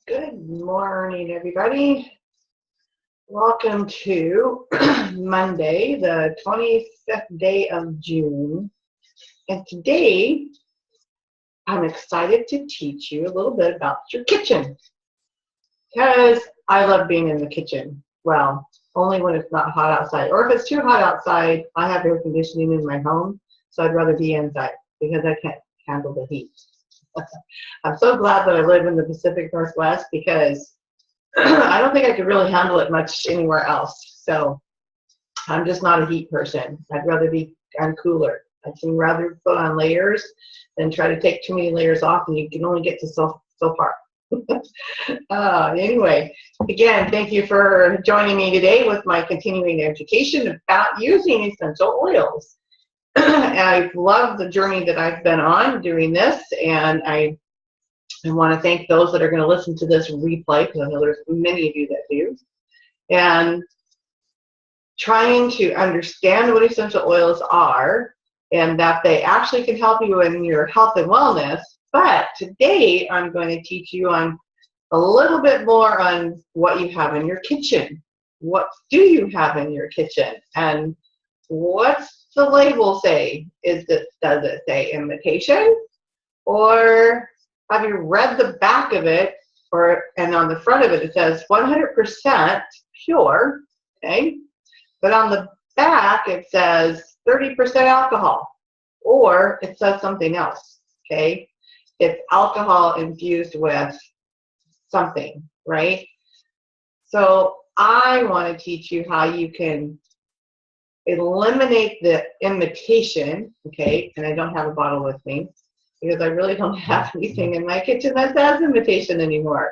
Good morning, everybody. Welcome to Monday, the 25th day of June. And today, I'm excited to teach you a little bit about your kitchen because I love being in the kitchen. Well, only when it's not hot outside. Or if it's too hot outside, I have air conditioning in my home, so I'd rather be inside because I can't handle the heat. I'm so glad that I live in the Pacific Northwest because I don't think I could really handle it much anywhere else. So I'm just not a heat person. I'm cooler. I'd rather put on layers than try to take too many layers off, and you can only get to so far. Anyway, again, thank you for joining me today with my continuing education about using essential oils. I love the journey that I've been on doing this, and I want to thank those that are going to listen to this replay, because I know there's many of you that do. And trying to understand what essential oils are and that they actually can help you in your health and wellness. But today I'm going to teach you on a little bit more on what you have in your kitchen. What do you have in your kitchen? And what's the label say? Does it say imitation? Or have you read the back of it, and on the front of it, it says 100% pure, okay? But on the back, it says 30% alcohol, or it says something else, okay? It's alcohol infused with something, right? So I want to teach you how you can eliminate the imitation, okay? And I don't have a bottle with me, because I really don't have anything in my kitchen that says imitation anymore.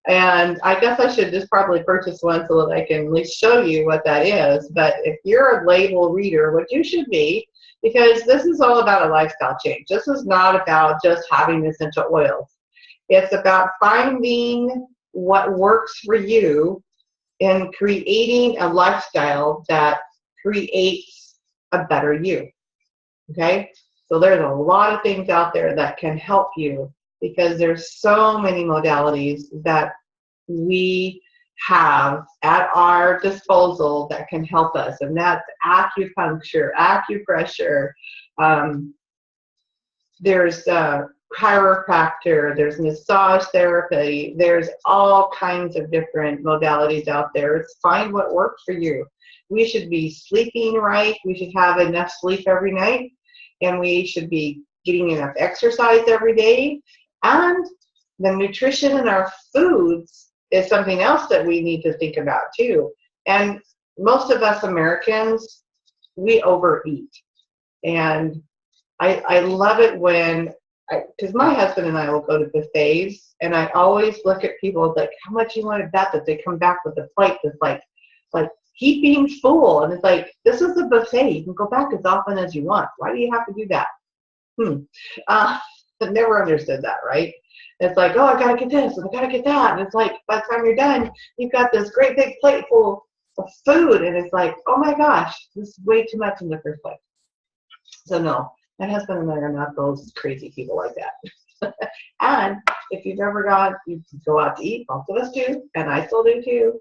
And I guess I should just probably purchase one so that I can at least show you what that is. But if you're a label reader, what you should be, because this is all about a lifestyle change. This is not about just having essential oils. It's about finding what works for you and creating a lifestyle that creates a better you, okay? So there's a lot of things out there that can help you, because there's so many modalities that we have at our disposal that can help us, and that's acupuncture, acupressure, there's chiropractor, there's massage therapy, there's all kinds of different modalities out there. It's find what works for you. We should be sleeping right. We should have enough sleep every night. And we should be getting enough exercise every day. And the nutrition in our foods is something else that we need to think about too. And most of us Americans, we overeat. And I love it when, because my husband and I will go to buffets, and I always look at people like, how much you want to bet that they come back with a plate that's like heaping full, and it's like, this is a buffet. You can go back as often as you want. Why do you have to do that? I never understood that, right? It's like, oh, I gotta get this, and I gotta get that, and it's like, by the time you're done, you've got this great big plate full of food, and it's like, oh my gosh, this is way too much in the first place. So no, my husband and I are not those crazy people like that. And if you've ever you go out to eat, most of us do, and I still do too.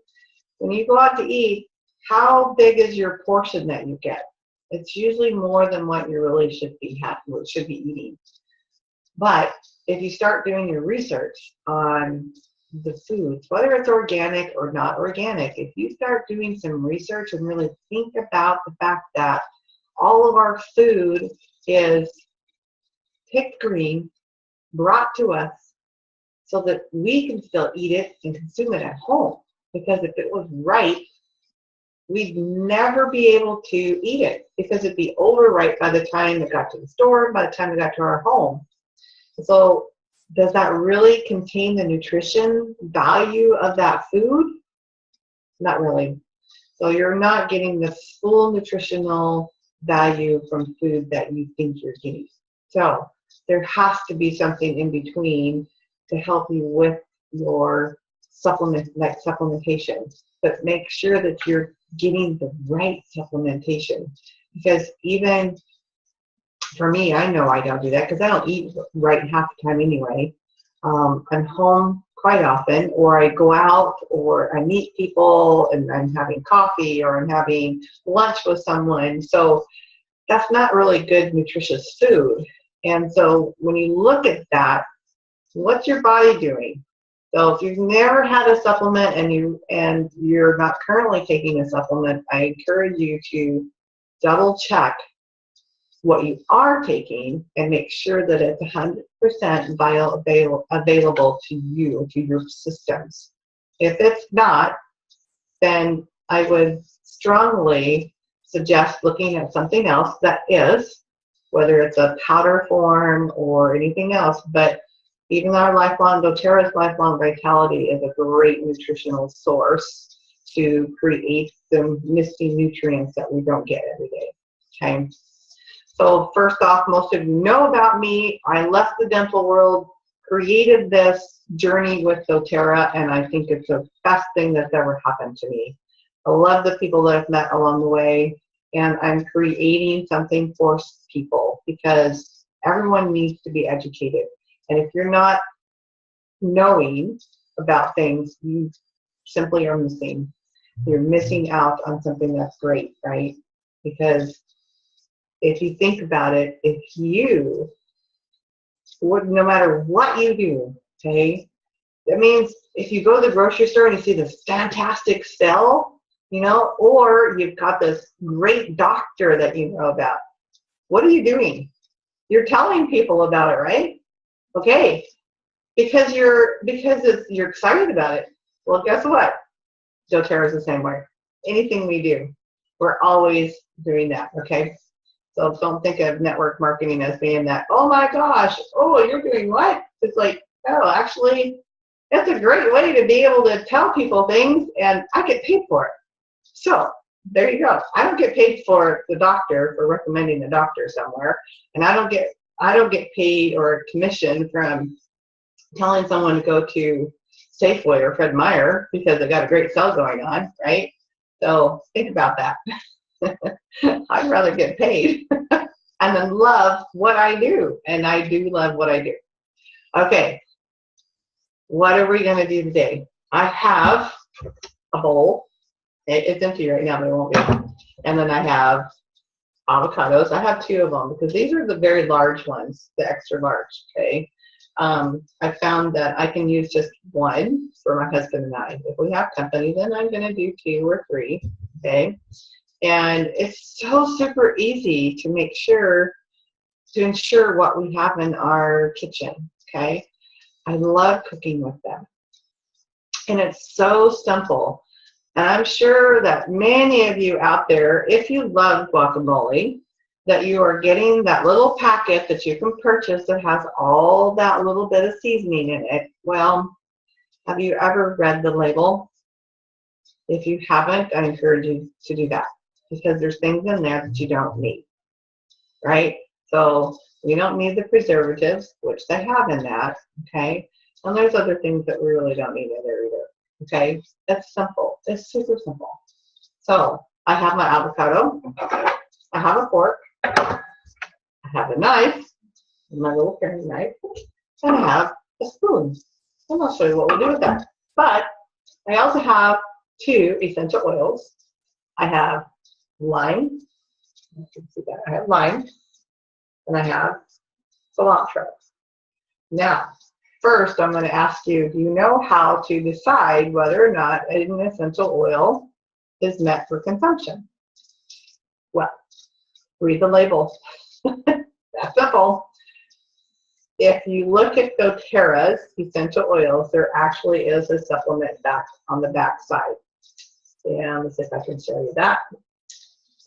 When you go out to eat, how big is your portion that you get? It's usually more than what you really should be eating. But if you start doing your research on the foods, whether it's organic or not organic, if you start doing some research and really think about the fact that all of our food is picked green, brought to us so that we can still eat it and consume it at home. Because if it was right, we'd never be able to eat it, because it'd be overripe by the time it got to the store, by the time it got to our home. So does that really contain the nutrition value of that food? Not really. So you're not getting the full nutritional value from food that you think you're getting. So there has to be something in between to help you with your supplementation. But make sure that you're getting the right supplementation, because even for me, I know I don't do that because I don't eat right half the time anyway. I'm home quite often, or I go out or I meet people and I'm having coffee or I'm having lunch with someone. So that's not really good, nutritious food. And so when you look at that, what's your body doing? So if you've never had a supplement and you're not currently taking a supplement, I encourage you to double check what you are taking and make sure that it's 100% available to you, to your systems. If it's not, then I would strongly suggest looking at something else that is, whether it's a powder form or anything else. But even our doTERRA's Lifelong Vitality is a great nutritional source to create the missing nutrients that we don't get every day. Okay. So first off, most of you know about me. I left the dental world, created this journey with doTERRA, and I think it's the best thing that's ever happened to me. I love the people that I've met along the way, and I'm creating something for people because everyone needs to be educated. And if you're not knowing about things, you simply are missing. You're missing out on something that's great, right? Because if you think about it, no matter what you do, okay, that means if you go to the grocery store and you see this fantastic sale, or you've got this great doctor that you know about, what are you doing? You're telling people about it, right? Okay, because you're excited about it. Well, guess what? doTERRA is the same way. Anything we do, we're always doing that, okay? So don't think of network marketing as being that, oh my gosh, oh, you're doing what? It's like, oh, actually, it's a great way to be able to tell people things, and I get paid for it. So there you go. I don't get paid for the doctor for recommending a doctor somewhere, and I don't get paid or commission from telling someone to go to Safeway or Fred Meyer because they got a great sale going on, right? So think about that. I'd rather get paid and then love what I do, and I do love what I do. Okay, what are we going to do today? I have a bowl. It's empty right now, but it won't be. And then I have avocados. I have 2 of them because these are the very large ones, the extra large, okay? I found that I can use just 1 for my husband and I. If we have company, then I'm going to do 2 or 3, okay? And it's so super easy to ensure what we have in our kitchen, okay? I love cooking with them. And it's so simple. And I'm sure that many of you out there, if you love guacamole, that you are getting that little packet that you can purchase that has all that little bit of seasoning in it. Well, have you ever read the label? If you haven't, I encourage you to do that because there's things in there that you don't need, right? So we don't need the preservatives, which they have in that, okay? And there's other things that we really don't need in there either, okay? That's simple. It's super simple. So I have my avocado. I have a fork. I have a knife, my little paring knife, and I have a spoon. And I'll show you what we'll do with that. But I also have 2 essential oils. I have lime. You can see that. I have lime. And I have cilantro. Now, first I'm going to ask you, do you know how to decide whether or not an essential oil is meant for consumption? Well, read the label. That's simple. If you look at doTERRA's essential oils, there actually is a supplement back on the back side. And let's see if I can show you that.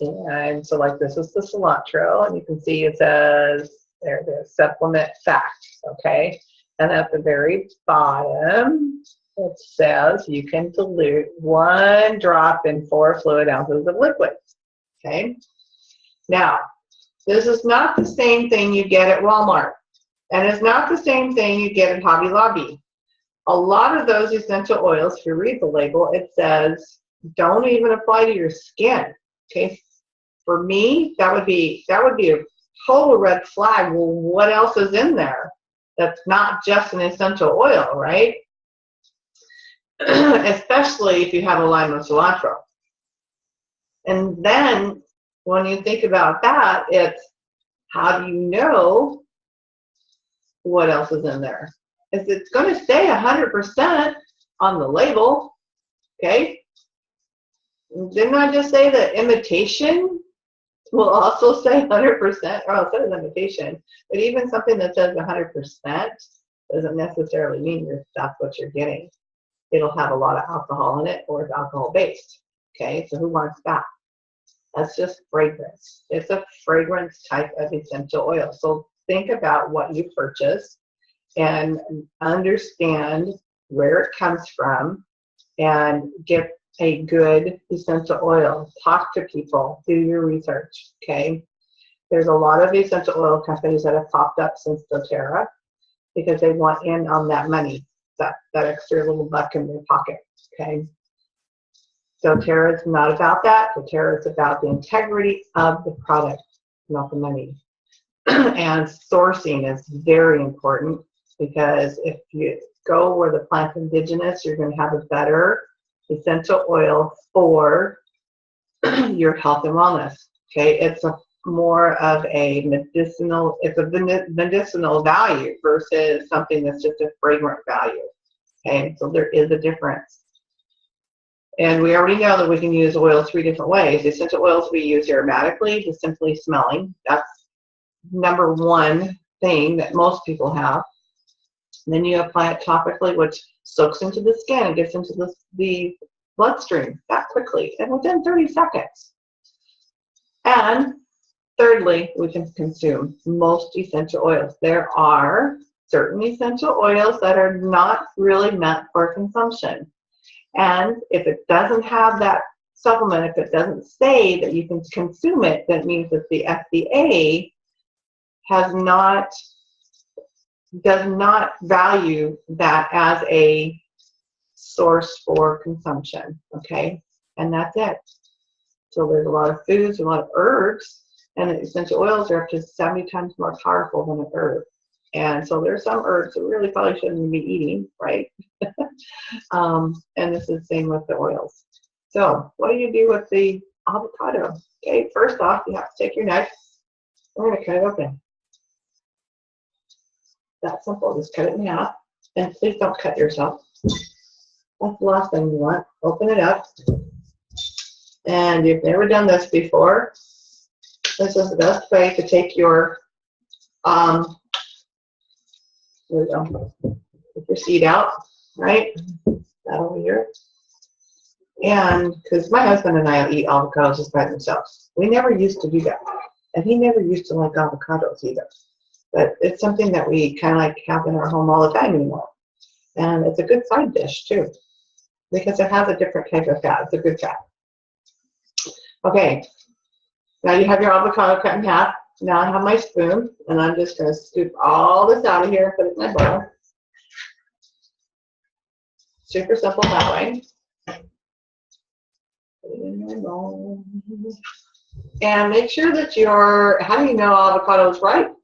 And so like this is the cilantro, and you can see it says, there it is, supplement facts, okay? And at the very bottom, it says you can dilute 1 drop in 4 fluid ounces of liquid, okay? Now, this is not the same thing you get at Walmart, and it's not the same thing you get at Hobby Lobby. A lot of those essential oils, if you read the label, it says don't even apply to your skin, okay? For me, that would be a total red flag. Well, what else is in there that's not just an essential oil, right? especially if you have a lime or cilantro. And then when you think about that, it's how do you know what else is in there? Is it's going to say 100% on the label, okay? Didn't I just say that imitation will also say 100%? Well, it says imitation, but even something that says 100% doesn't necessarily mean that's what you're getting. It'll have a lot of alcohol in it, or it's alcohol based, okay? So who wants that? That's just fragrance. It's a fragrance type of essential oil. So think about what you purchase and understand where it comes from and get a good essential oil. Talk to people. Do your research, okay? There's a lot of essential oil companies that have popped up since doTERRA because they want in on that money, that extra little buck in their pocket, okay? doTERRA is not about that. doTERRA is about the integrity of the product, not the money. And sourcing is very important because if you go where the plant's indigenous, you're going to have a better essential oil for your health and wellness. Okay, it's more of a medicinal. It's a medicinal value versus something that's just a fragrant value. Okay, so there is a difference. And we already know that we can use oil 3 different ways. The essential oils we use aromatically, just simply smelling. That's number one thing that most people have. And then you apply it topically, which soaks into the skin and gets into the bloodstream that quickly and within 30 seconds. And thirdly, we can consume most essential oils. There are certain essential oils that are not really meant for consumption. And if it doesn't have that supplement, if it doesn't say that you can consume it, that means that the FDA does not value that as a source for consumption, okay? And that's it. So there's a lot of foods, a lot of herbs, and the essential oils are up to 70 times more powerful than an herb. And so there's some herbs that really probably shouldn't be eating, right? And this is the same with the oils. So what do you do with the avocado? Okay, first off, you have to take your knife. We're going to cut it open. That's simple. Just cut it in half. And please don't cut yourself. That's the last thing you want. Open it up. And you've never done this before. This is the best way to take your there we go. Take your seed out, right? That over here. And because my husband and I eat avocados just by themselves. We never used to do that. And he never used to like avocados either. But it's something that we kind of like have in our home all the time anymore. And it's a good side dish too. Because it has a different type of fat. It's a good fat. Okay. Now you have your avocado cut in half. Now I have my spoon, and I'm just going to scoop all this out of here and put it in my bowl. Super simple that way. Put it in my bowl. And make sure that how do you know avocado is ripe?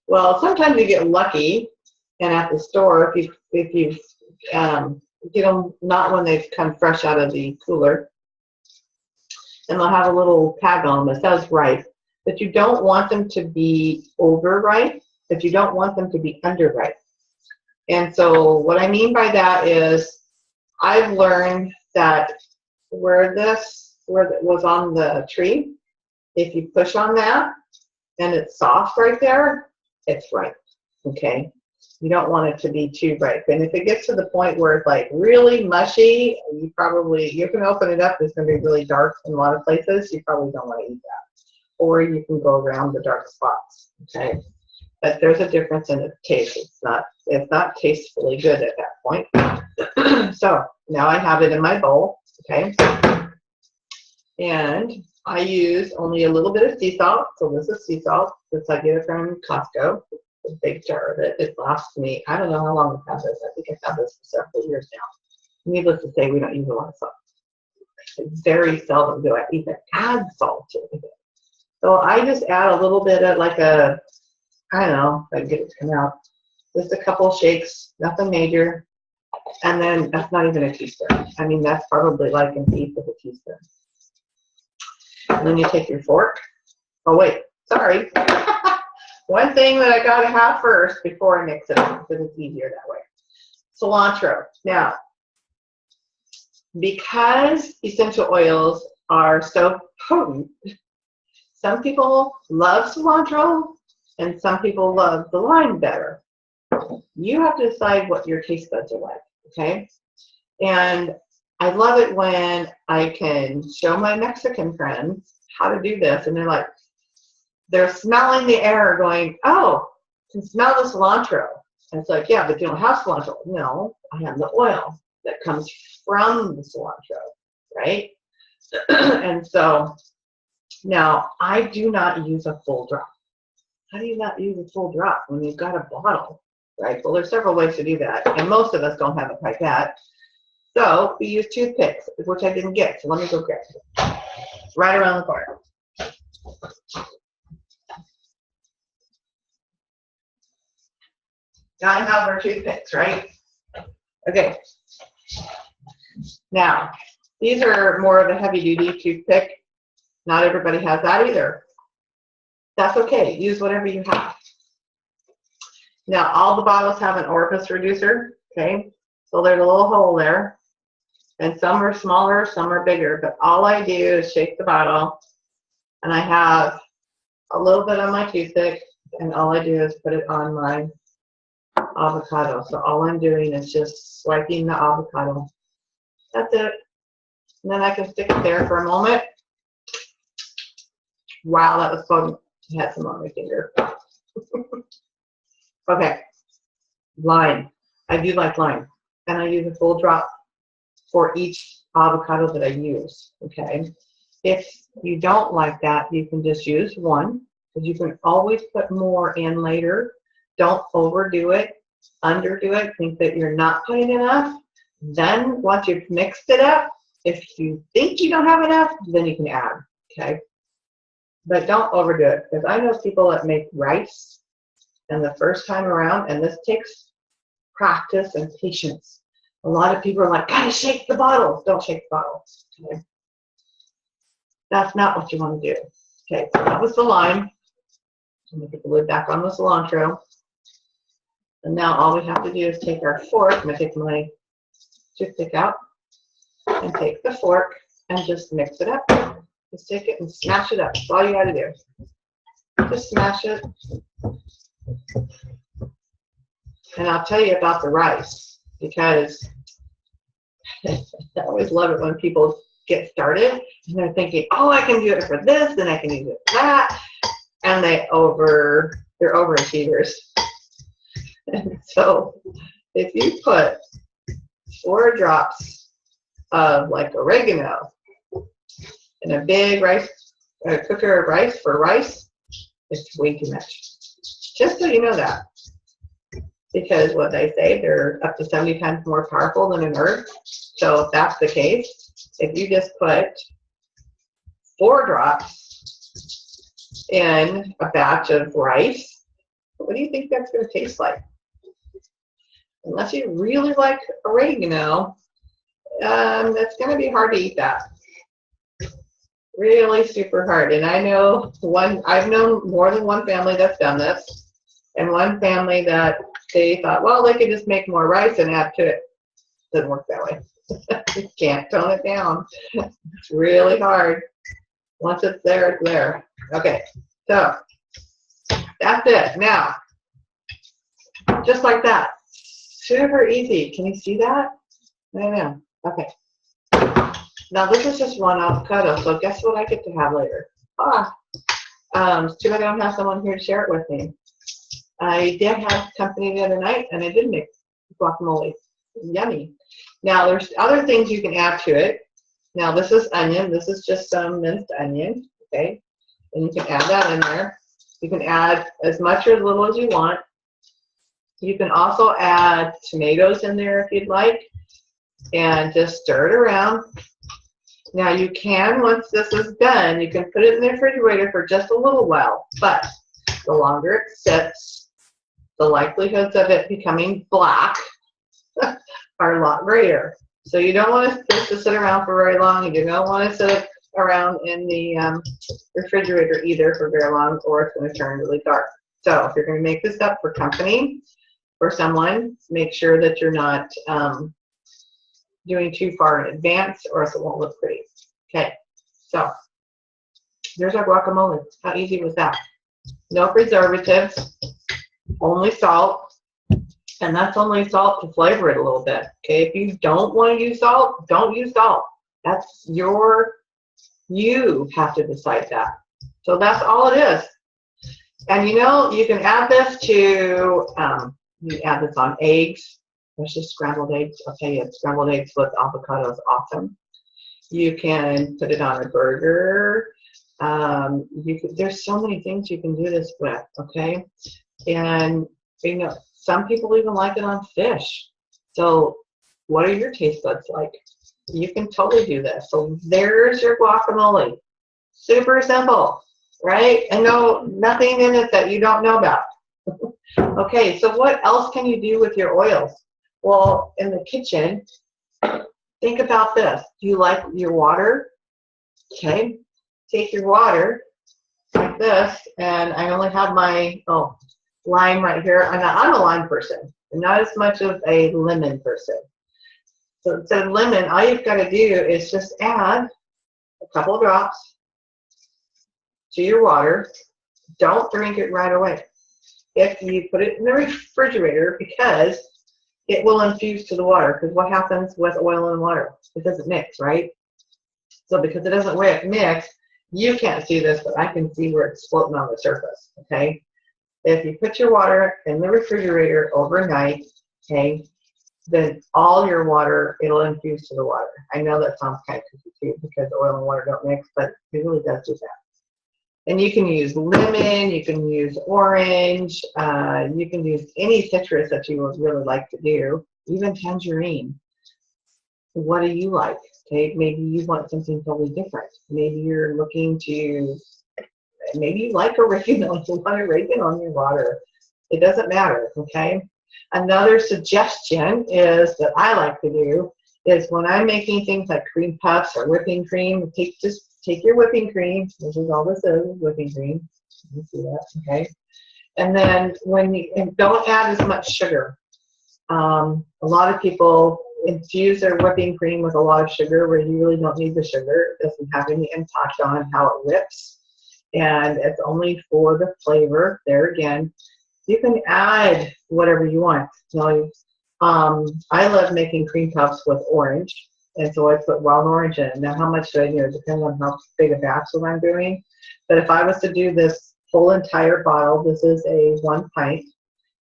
Well, sometimes you get lucky, and at the store, if you get them not when they've come fresh out of the cooler, and they'll have a little tag on them that says ripe, but you don't want them to be overripe, but you don't want them to be underripe. And so what I mean by that is I've learned that where it was on the tree, if you push on that and it's soft right there, it's ripe, okay? You don't want it to be too ripe. And if it gets to the point where it's like really mushy, you can open it up, it's going to be really dark in a lot of places. You probably don't want to eat that. Or you can go around the dark spots, okay? But there's a difference in the taste. It's not tastefully good at that point. So now I have it in my bowl, okay? And I use only a little bit of sea salt. So this is sea salt. This I get it from Costco. A big jar of it. It lasts me, I don't know how long I've had this. I think I've had this for several years now. Needless to say, we don't use a lot of salt. Very seldom do I even add salt to it. So I just add a little bit of I don't know if I can get it to come out. Just a couple shakes, nothing major. And then that's not even a teaspoon. I mean, that's probably like an eighth of a teaspoon. And then you take your fork. Oh, wait, sorry. One thing that I gotta have first before I mix it up, because it's easier that way. Cilantro. Now, because essential oils are so potent, some people love cilantro and some people love the lime better. You have to decide what your taste buds are like, okay? And I love it when I can show my Mexican friends how to do this, and they're smelling the air going, oh, you can smell the cilantro. And it's like, yeah, but you don't have cilantro. No, I have the oil that comes from the cilantro, right? And so now I do not use a full drop. How do you not use a full drop when you've got a bottle, right? Well, there's several ways to do that, and most of us don't have a pipette. So we use toothpicks, which I didn't get, so let me go grab it. Right around the corner. Gotta have our toothpicks, right? Okay. Now, these are more of a heavy-duty toothpick. Not everybody has that either. That's okay. Use whatever you have. Now, all the bottles have an orifice reducer, okay? So there's a little hole there. And some are smaller, some are bigger. But all I do is shake the bottle, and I have a little bit on my toothpick, and all I do is put it on my avocado. So all I'm doing is just swiping the avocado. That's it. And then I can stick it there for a moment. Wow, that was fun. I had some on my finger. Okay, lime. I do like lime. And I use a full drop for each avocado that I use, okay? If you don't like that, you can just use one, because you can always put more in later. Don't overdo it, underdo it, think that you're not putting enough. Then once you've mixed it up, if you think you don't have enough, then you can add, okay? But don't overdo it, because I know people that make rice and the first time around, and this takes practice and patience. A lot of people are like, gotta shake the bottles. Don't shake the bottles, okay? That's not what you want to do. Okay, so that was the lime. I'm going to put the lid back on the cilantro. And now all we have to do is take our fork. I'm going to take my toothpick out and take the fork and just mix it up. Just take it and smash it up. That's all you got to do. Just smash it. And I'll tell you about the rice, because I always love it when people get started and they're thinking, oh, I can do it for this and I can use it for that, and they're overachievers. And so if you put 4 drops of like oregano in a big cooker of rice for rice, it's way too much. Just so you know that. Because what they say, they're up to 70 times more powerful than an herb. So if that's the case, if you just put 4 drops in a batch of rice, what do you think that's going to taste like? Unless you really like oregano, it's going to be hard to eat that. Really super hard. And I've known more than one family that's done this, and one family that they thought, well, they could just make more rice and add to it. Doesn't work that way. You can't tone it down. It's really hard. Once it's there, it's there. Okay, so that's it. Now, just like that. Super easy. Can you see that? I don't know. Okay. Now this is just one avocado, so guess what I get to have later? It's too bad I don't have someone here to share it with me. I did have company the other night, and I did make guacamole. Yummy. Now there's other things you can add to it. Now this is onion. This is just some minced onion, okay? And you can add that in there. You can add as much or as little as you want. You can also add tomatoes in there if you'd like, and just stir it around. Now you can, once this is done, you can put it in the refrigerator for just a little while, but the longer it sits, the likelihoods of it becoming black are a lot greater. So you don't want this to sit around for very long. You don't want to sit it around in the refrigerator either for very long, or it's going to turn really dark. So if you're going to make this up for company, for someone, make sure that you're not doing too far in advance, or else it won't look pretty. Okay, so there's our guacamole. How easy was that? No preservatives, only salt, and that's only salt to flavor it a little bit. Okay, if you don't want to use salt, don't use salt. That's you have to decide that. So that's all it is. And you know, you can add this to, you add this on eggs. There's just scrambled eggs. I'll tell you, scrambled eggs with avocado is awesome. You can put it on a burger. There's so many things you can do this with, okay? And you know, some people even like it on fish. So what are your taste buds like? You can totally do this. So there's your guacamole. Super simple, right? And nothing in it that you don't know about. Okay, so what else can you do with your oils? Well, in the kitchen, think about this. Do you like your water? Okay, take your water like this, and I only have my lime right here. I'm a lime person, and not as much of a lemon person. So instead of lemon, all you've got to do is just add a couple of drops to your water. Don't drink it right away. If you put it in the refrigerator, because it will infuse to the water. Because what happens with oil and water? It doesn't mix, right? So because it doesn't mix, you can't see this, but I can see where it's floating on the surface, okay? If you put your water in the refrigerator overnight, okay, then all your water, it'll infuse to the water. I know that sounds kind of tricky too, because oil and water don't mix, but it really does do that. And you can use lemon, you can use orange, you can use any citrus that you would really like to do, even tangerine. What do you like? Okay, maybe you want something totally different. Maybe you're looking to, maybe you like oregano, you want oregano on your water. It doesn't matter, okay? Another suggestion is that I like to do is when I'm making things like cream puffs or whipping cream, take your whipping cream, which is all this is, whipping cream. You see that, okay? And then and don't add as much sugar. A lot of people infuse their whipping cream with a lot of sugar where you really don't need the sugar. It doesn't have any impact on how it whips. And it's only for the flavor. There again, you can add whatever you want. So, I love making cream puffs with orange. And so I put wild orange in it. Now, how much do I do? Depending on how big a batch that I'm doing. But if I was to do this whole entire bottle, this is a 1 pint.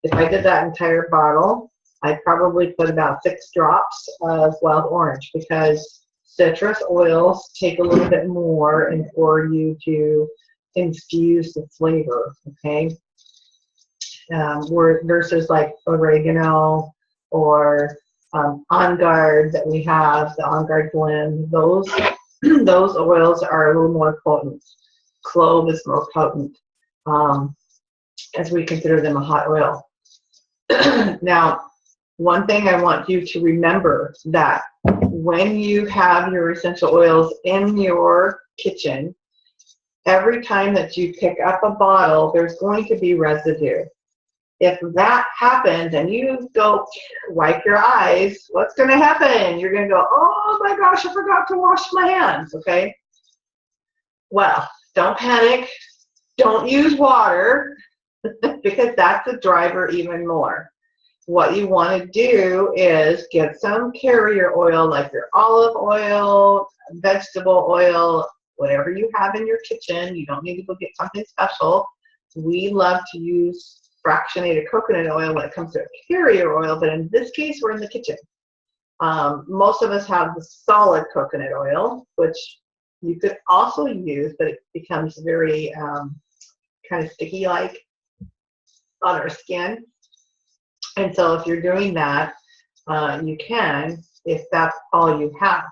If I did that entire bottle, I'd probably put about 6 drops of wild orange, because citrus oils take a little bit more and for you to infuse the flavor, okay? Versus like oregano or On Guard that we have, the On Guard blend, those oils are a little more potent. Clove is more potent, as we consider them a hot oil. Now, one thing I want you to remember, that when you have your essential oils in your kitchen, every time that you pick up a bottle, there's going to be residue. If that happens and you go wipe your eyes, what's going to happen? You're going to go, oh my gosh, I forgot to wash my hands, okay? Well, don't panic. Don't use water, because that's a driver even more. What you want to do is get some carrier oil, like your olive oil, vegetable oil, whatever you have in your kitchen. You don't need to go get something special. We love to use fractionated coconut oil when it comes to carrier oil, but in this case, we're in the kitchen. Most of us have the solid coconut oil, which you could also use, but it becomes very kind of sticky-like on our skin. And so if you're doing that, you can, if that's all you have.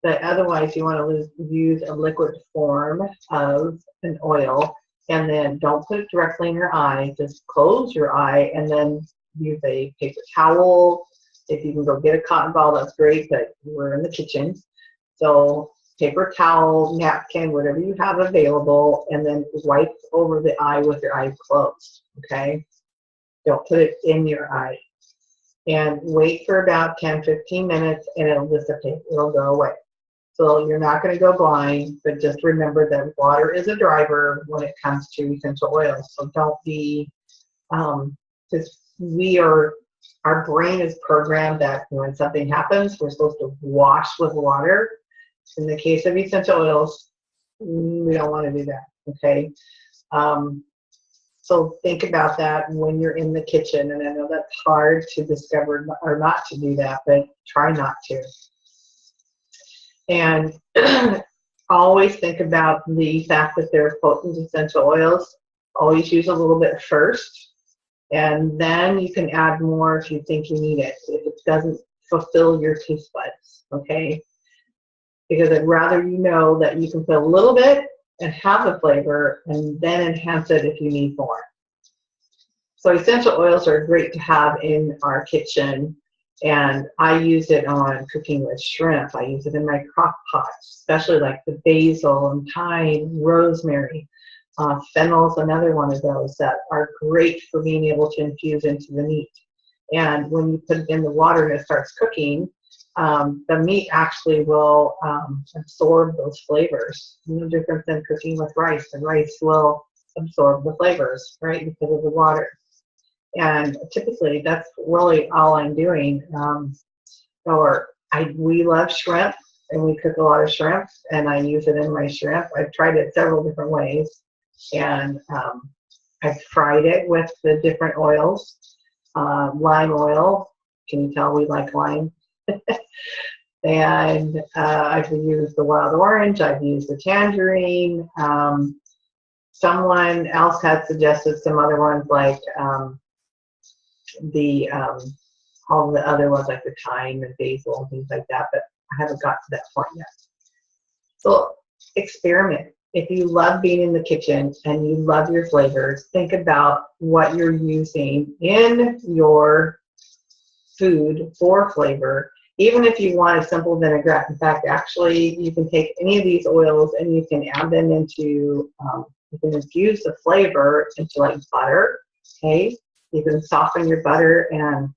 But otherwise, you want to use a liquid form of an oil, and then don't put it directly in your eye. Just close your eye and then use a paper towel If you can go get a cotton ball, that's great, but we're in the kitchen. So paper towel, napkin, whatever you have available, and then wipe over the eye with your eyes closed, okay? Don't put it in your eye. And wait for about 10, 15 minutes, and it'll dissipate. It'll go away. So you're not going to go blind, but just remember that water is a driver when it comes to essential oils. So don't be, because our brain is programmed that when something happens, we're supposed to wash with water. In the case of essential oils, we don't want to do that, okay? So think about that when you're in the kitchen, and I know that's hard to discover or not to do that, but try not to. And always think about the fact that they're potent essential oils. Always use a little bit first, and then you can add more if you think you need it, if it doesn't fulfill your taste buds, okay? Because I'd rather you know that you can put a little bit and have the flavor and then enhance it if you need more. So essential oils are great to have in our kitchen, and I use it on cooking with shrimp. I use it in my crock pots, especially like the basil and thyme, rosemary. Fennel is another one of those that are great for being able to infuse into the meat. And when you put it in the water and it starts cooking, the meat actually will absorb those flavors. No different than cooking with rice. The rice will absorb the flavors, right, because of the water. And typically, that's really all I'm doing. We love shrimp, and we cook a lot of shrimp, and I use it in my shrimp. I've tried it several different ways, and I've fried it with the different oils. Lime oil. Can you tell we like lime? And I've used the wild orange. I've used the tangerine. Someone else had suggested some other ones like all the other ones like the thyme and basil and things like that, but I haven't got to that point yet. So experiment. If you love being in the kitchen and you love your flavors, think about what you're using in your food for flavor. Even if you want a simple vinaigrette, in fact, actually, you can take any of these oils and you can add them into, you can infuse the flavor into like butter, okay? You can soften your butter and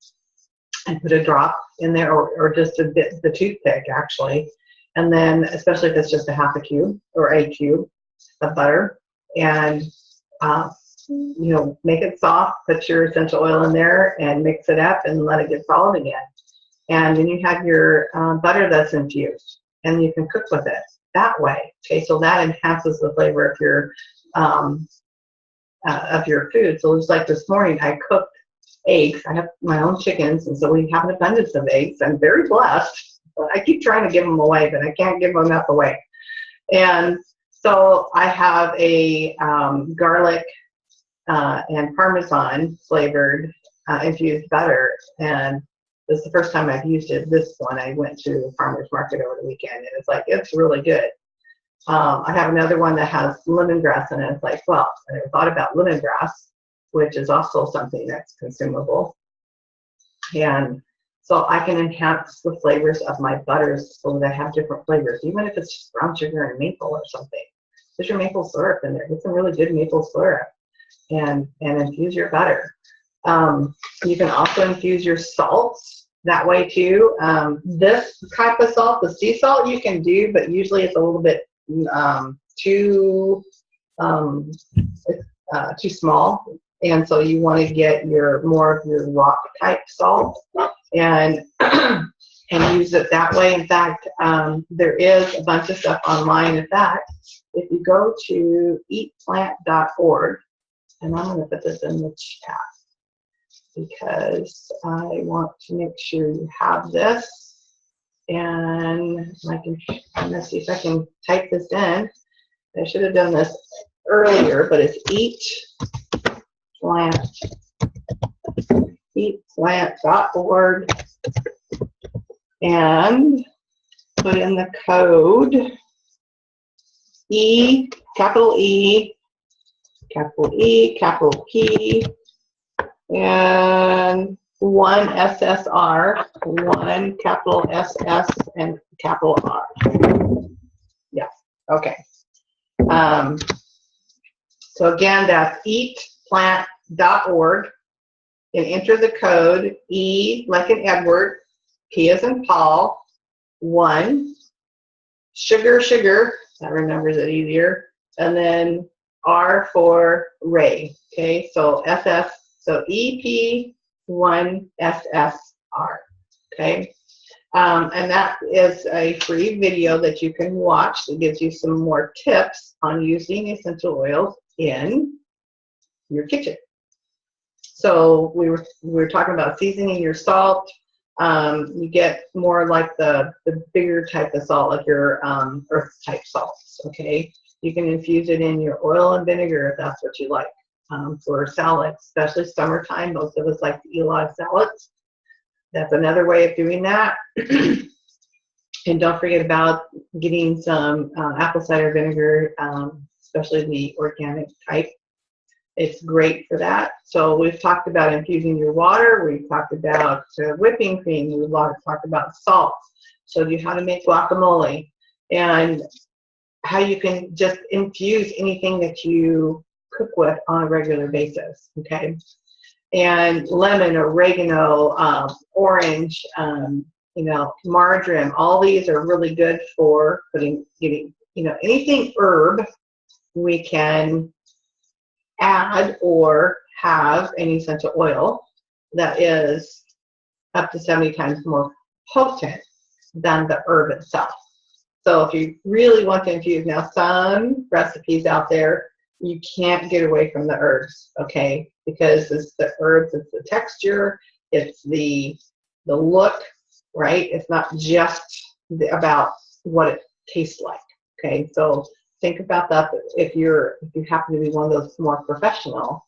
put a drop in there, or just a bit, the toothpick actually. And then, especially if it's just a half a cube or a cube of butter, and make it soft, put your essential oil in there and mix it up and let it get solid again. And then you have your butter that's infused, and you can cook with it that way. Okay, so that enhances the flavor of your food. So it's like this morning, I cooked eggs. I have my own chickens, and so we have an abundance of eggs. I'm very blessed. I keep trying to give them away, but I can't give enough away. And so I have a garlic and Parmesan flavored infused butter, and this is the first time I've used it. This one, I went to the farmer's market over the weekend, and it's really good. I have another one that has lemongrass in it. It's like, well, I never thought about lemongrass, which is also something that's consumable. And so I can enhance the flavors of my butters so that I have different flavors, even if it's just brown sugar and maple or something. Put your maple syrup in there. Get some really good maple syrup and infuse your butter. You can also infuse your salts that way too. This type of salt, the sea salt, you can do, but usually it's a little bit too small, and so you want to get more of your rock type salt and use it that way. In fact, there is a bunch of stuff online. In fact, if you go to eatplant.org, and I'm going to put this in the chat because I want to make sure you have this. And I'm going to see if I can type this in. I should have done this earlier, but it's eatplant.org, and put in the code E, capital E, capital E, capital P, and 1 SSR. 1, capital SS, and capital R. Yeah, okay. So again, that's eatplant.org, and enter the code E like in Edward, P as in Paul, 1, sugar, that remembers it easier, and then R for Ray, okay, so SS, so EP1SSR, okay, and that is a free video that you can watch that gives you some more tips on using essential oils in your kitchen. So we were talking about seasoning your salt. You get more like the bigger type of salt, like your earth type salts, okay? You can infuse it in your oil and vinegar if that's what you like. For salads, especially summertime, most of us like to eat a lot of salads. That's another way of doing that. And don't forget about getting some apple cider vinegar, especially the organic type. It's great for that. So we've talked about infusing your water. We've talked about whipping cream. We've talked about salt. So you how to make guacamole and how you can just infuse anything that you cook with on a regular basis, okay? And lemon, oregano, orange, marjoram, all these are really good for getting, anything herb we can add or have an essential oil that is up to 70 times more potent than the herb itself. So if you really want to infuse, now some recipes out there, you can't get away from the herbs, okay? Because it's the herbs, it's the texture, it's the look, right? It's not just about what it tastes like, okay? So think about that. If you happen to be one of those more professional,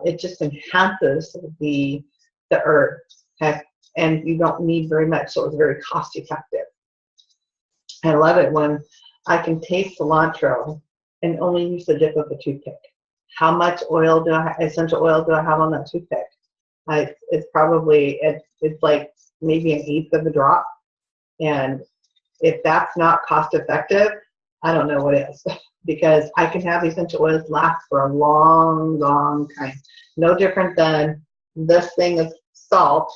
it just enhances the herb, okay? And you don't need very much, so it's very cost effective. I love it when I can taste cilantro and only use the dip of a toothpick. How much oil essential oil do I have on that toothpick? It's probably, it's like maybe an eighth of a drop. And if that's not cost effective, I don't know what is, because I can have essential oils last for a long, long time. No different than this thing of salt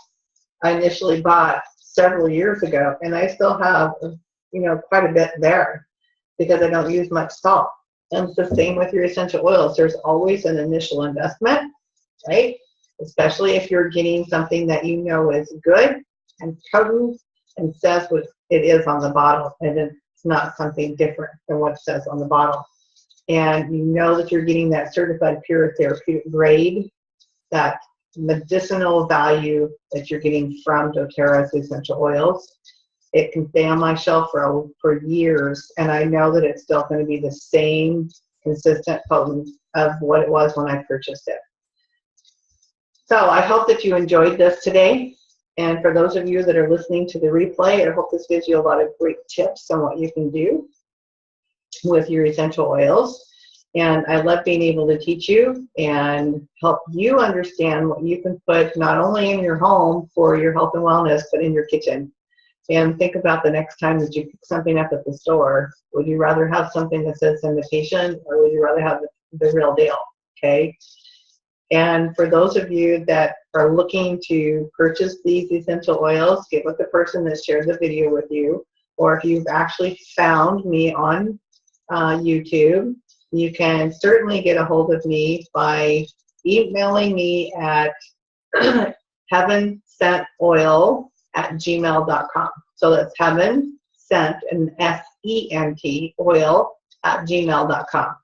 I initially bought several years ago, and I still have, quite a bit there because I don't use much salt. And it's the same with your essential oils. There's always an initial investment, right? Especially if you're getting something that you know is good and potent and says what it is on the bottle, and it's not something different than what it says on the bottle. And you know that you're getting that certified pure therapeutic grade, that medicinal value that you're getting from doTERRA's essential oils. It can stay on my shelf for years, and I know that it's still going to be the same consistent potent of what it was when I purchased it. So I hope that you enjoyed this today. And for those of you that are listening to the replay, I hope this gives you a lot of great tips on what you can do with your essential oils. And I love being able to teach you and help you understand what you can put not only in your home for your health and wellness, but in your kitchen. And think about the next time that you pick something up at the store. Would you rather have something that says imitation, or would you rather have the real deal? Okay. And for those of you that are looking to purchase these essential oils, get with the person that shared the video with you. Or if you've actually found me on YouTube, you can certainly get a hold of me by emailing me at heavenscentoil@gmail.com. So that's heaven sent, and SENT oil @gmail.com.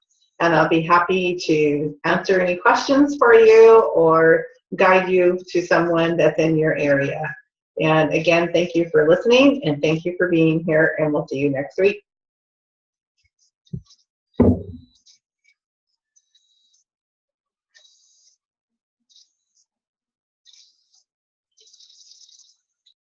And I'll be happy to answer any questions for you or guide you to someone that's in your area. And again, thank you for listening, and thank you for being here, and we'll see you next week.